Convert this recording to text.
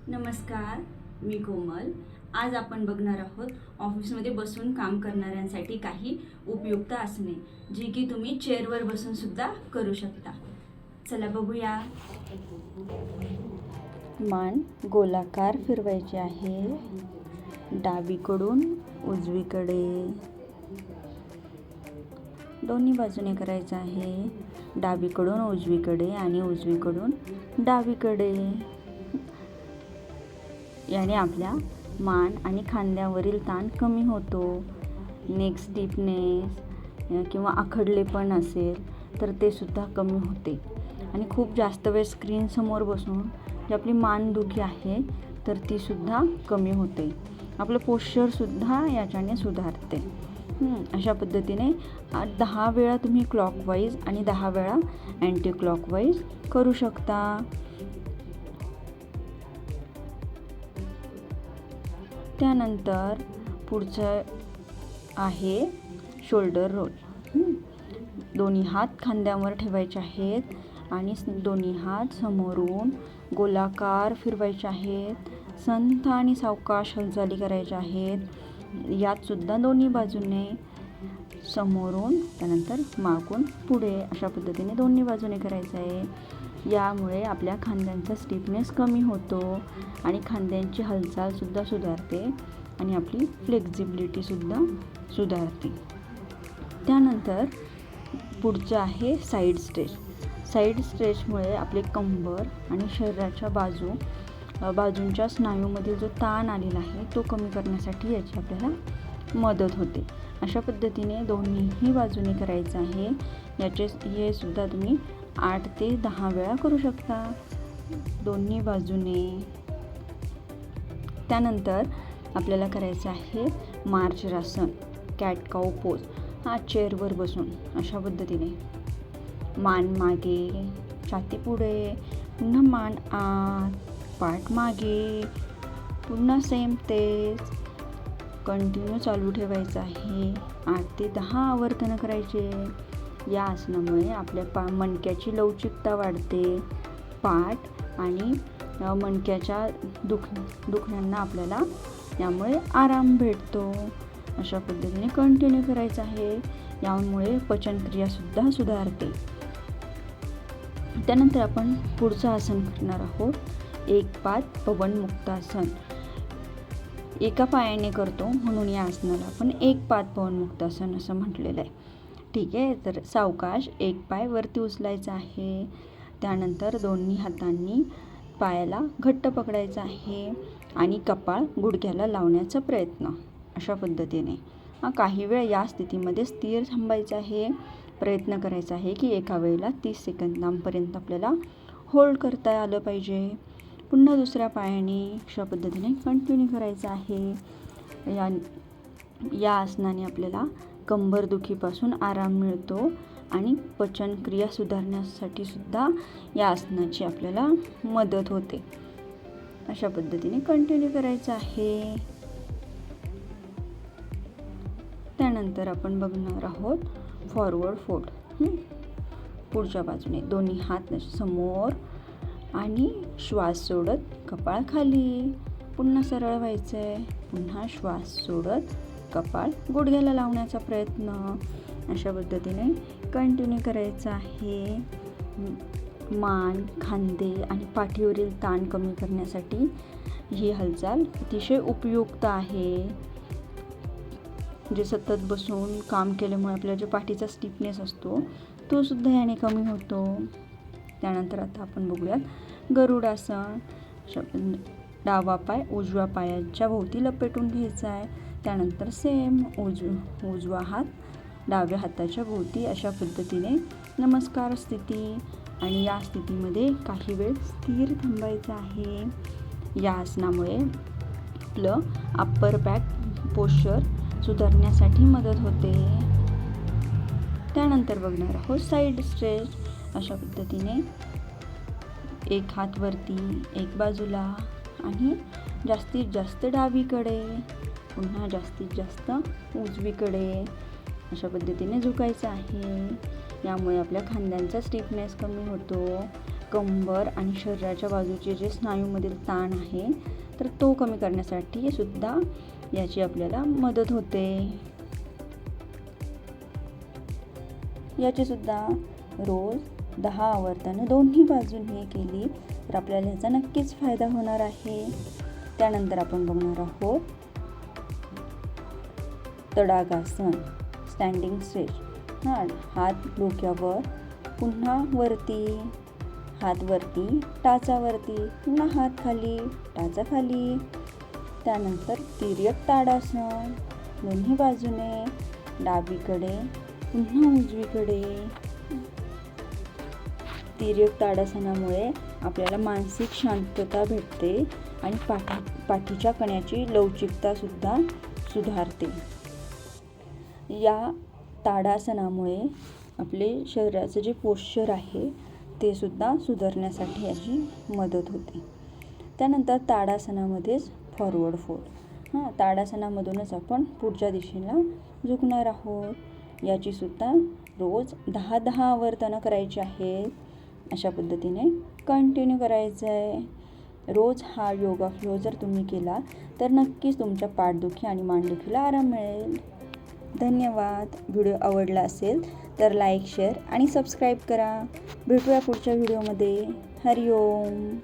नमस्कार, मी कोमल. आज आपण बघणार आहोत ऑफिसमध्ये बसून काम करणाऱ्यांसाठी काही उपयुक्त आसने, जी की तुम्ही चेअरवर बसून सुद्धा करू शकता. चला बघूया. मान गोलाकार फिरवायची आहे, डावीकडून उजवीकडे. दोन्ही बाजूने करायचं आहे, डावीकडून उजवीकडे आणि उजवीकडून डावीकडे. याने आपल्या मान आणि खांद्यावरील ताण कमी होतो. नेक स्टिफनेस किंवा आखडलेपण असेल तर ते सुद्धा कमी होते. आणि खूप जास्त वेळ स्क्रीनसमोर बसून जी आपली मानदुखी आहे तर ती सुद्धा कमी होते. आपलं पोश्चरसुद्धा याच्याने सुधारते. अशा पद्धतीने 10 वेळा तुम्ही क्लॉकवाईज आणि 10 वेळा अँटी क्लॉकवाईज करू शकता. त्यानंतर पुढचं आहे शोल्डर रोल. दोन्ही हात खांद्यावर ठेवायचे आहेत आणि दोन्ही हात समोरून गोलाकार फिरवायचे आहेत. संथ आणि सावकाश हालचाली करायच्या आहेत. यात सुद्धा दोन्ही बाजूने समोरून त्यानंतर मागून पुढे अशा पद्धतीने दोन्ही बाजूने करायचं आहे. यामुळे आपल्या खांद्यांचा स्टिफनेस कमी होतो आणि खांद्यांची हालचालसुद्धा सुधारते आणि आपली फ्लेक्झिबिलिटीसुद्धा सुधारते. त्यानंतर पुढचं आहे साईड स्ट्रेच. साईड स्ट्रेचमुळे आपले कंबर आणि शरीराच्या बाजूंच्या स्नायूमधील जो ताण आलेला आहे तो कमी करण्यासाठी याची आपल्याला मदत होते. अशा पद्धतीने दोन्हीही बाजूने करायचं आहे. हे सुद्धा तुम्ही 8 ते 10 वेळा करू शकता दोन्ही बाजूने. त्यानंतर आपल्याला करायचं आहे मार्जरासन, कॅट काऊ पोज. चेअरवर बसून अशा पद्धतीने मान मागे, छाती पुढे, पुन्हा मान आत, पाठ मागे, पुन्हा सेम तेच कंटिन्यू चालू ठेवायचं आहे. 8 ते 10 आवर्तनं करायचे. या आसनामुळे आपल्या मणक्याची लवचिकता वाढते. पाठ आणि मणक्याच्या दुखण्यांना आपल्याला यामुळे आराम भेटतो. अशा पद्धतीने कंटिन्यू करायचं आहे. यामुळे पचनक्रियासुद्धा सुधारते. त्यानंतर आपण पुढचं आसन करणार आहोत, एक पाद पवनमुक्तासन. एका पायाने करतो म्हणून या आसनाला आपण एक पाद पवनमुक्तासन असं म्हटलेलं आहे. ठीक आहे. तर सावकाश एक पाय वरती उचलायचा आहे. त्यानंतर दोन्ही हातांनी पायाला घट्ट पकडायचं आहे आणि कपाळ गुडघ्याला लावण्याचा प्रयत्न. अशा पद्धतीने काही वेळ या स्थितीमध्ये स्थिर थांबायचं आहे. प्रयत्न करायचा आहे की एका वेळेला 30 सेकंदांपर्यंत आपल्याला होल्ड करता आलं पाहिजे. पुन्हा दुसऱ्या पायाने अशा पद्धतीने कंटिन्यू करायचं आहे. या आसनाने आपल्याला कंबरदुखीपासून आराम मिळतो आणि पचनक्रिया सुधारण्यासाठी सुद्धा या आसनाची आपल्याला मदत होते. अशा पद्धतीने कंटिन्यू करायचं आहे. त्यानंतर आपण बघणार आहोत फॉरवर्ड फोल्ड. पुढच्या बाजूने दोन्ही हात समोर आणि श्वास सोडत कपाळ खाली. पुन्हा सरळ व्हायचं आहे. पुन्हा श्वास सोडत कपाळ गुडघ्याला लावण्याचा प्रयत्न. अशा पद्धतीने कंटिन्यू करायचं आहे. मान, खांदे आणि पाठीवरील ताण कमी करण्यासाठी ही हालचाल अतिशय उपयुक्त आहे. जे सतत बसून काम केल्यामुळे आपल्या जे पाठीचा स्टिफनेस असतो तो सुद्धा याने कमी होतो. त्यानंतर आता आपण बघूयात गरुडासन. डावा पाय उजव्या पायाच्या भोवती लपेटून घ्यायचा आहे. त्यानंतर सेम उजवा हात डाव्या हाताच्या भोवती. अशा पद्धतीने नमस्कार स्थिती. आणि या स्थितीमध्ये काही वेळ स्थिर थांबायचं आहे. या आसनामुळे आपलं अप्पर बॅक पोश्चर सुधारण्यासाठी मदत होते. त्यानंतर बघणार आहोत साईड स्ट्रेच. अशा पद्धतीने एक हात वरती, एक बाजूला आणि जास्तीत जास्त डावीकडे, पुन्हा जास्तीत जास्त उजवीकडे. अशा पद्धतीने झुकायचं आहे. यामुळे आपल्या खांद्यांचा स्टिफनेस कमी होतो कंबर आणि शरीराच्या बाजूचे जे स्नायूमधील ताण आहे तर तो कमी करण्यासाठी सुद्धा याची आपल्याला मदत होते. याची सुद्धा रोज 10 आवर्तनं दोन्ही बाजूंनी केली तर आपल्याला ह्याचा नक्कीच फायदा होणार आहे. त्यानंतर आपण बघणार आहोत तडागासन, स्टँडिंग स्ट्रेच. हात डोक्यावर, पुन्हा वरती, हात वरती, टाचावरती, पुन्हा हात खाली, टाचा खाली. त्यानंतर तिर्यक ताडासन, दोन्ही बाजूने, डावीकडे पुन्हा उजवीकडे. तिर्यक ताडासनामुळे आपल्याला मानसिक शांतता भेटते आणि पाठीच्या कण्याची लवचिकतासुद्धा सुधारते. या ताडासनामुळे आपले शरीराचं जे पोश्चर आहे ते सुद्धा सुधारण्यासाठी याची मदत होते. त्यानंतर ताडासनामध्येच फॉरवर्ड फोल्ड. ताडासनामधूनच आपण पुढच्या दिशेला झुकणार आहोत. याची सुद्धा रोज 10-10 आवर्तनं करायची आहेत. अशा पद्धतीने कंटिन्यू करायचं आहे. रोज हा योगा फ्लो जर तुम्ही केला तर नक्कीच तुमच्या पाठदुखी आणि मानदुखीला आराम मिळेल. धन्यवाद. व्हिडिओ आवडला असेल तर लाईक, शेअर आणि सबस्क्राईब करा. भेटूया पुढच्या व्हिडिओमध्ये. हरिओम.